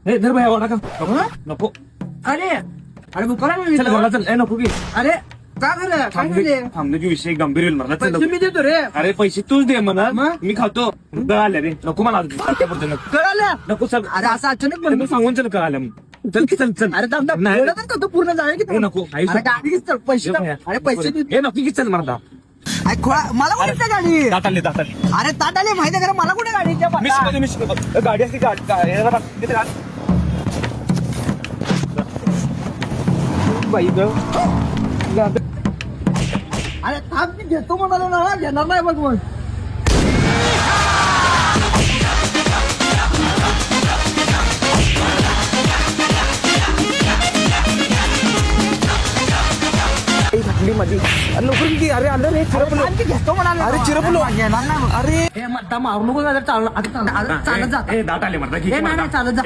हे धर भाई वाडा का नको अरे अरे मुकाला चल मला चल ए नको की अरे का झालं काय झालं थांबण्याची विषय गंभीर होईल मला चल पैसे मी देतो रे अरे पैसे तूच दे म्हणा मग? मी खातो कळाले रे नको मला नको कळालं नको चल अरे असं अचानक म्हणतो मी सांगून चल कळालं मग चल की चल चल अरे थांब थांब. नाही. एवढं तर करतो पूर्ण जाऊया की हे नको आई अरे गाडी घेच तर पैसे हे टाक. अरे पैसे दे. हे नको की चल मला अरे मला कुठे येते गाडी दाताले अरे ताट आली माहिती आहे का मला कुठे गाडी येते बघा. मी शिकवतो गाडी असते बाई ग अरे थांब मी घेतो म्हणालो ना घेणार नाही बघ मग मध्ये लवकर की अरे आलं रे चिरपलो थांब की घेतो म्हणालो अरे चिरपलो घेणार नाही मग. अरे हे म्हणता मारू नको चालत चालत जात दाट आले म्हणता हे नाही नाही चालत जा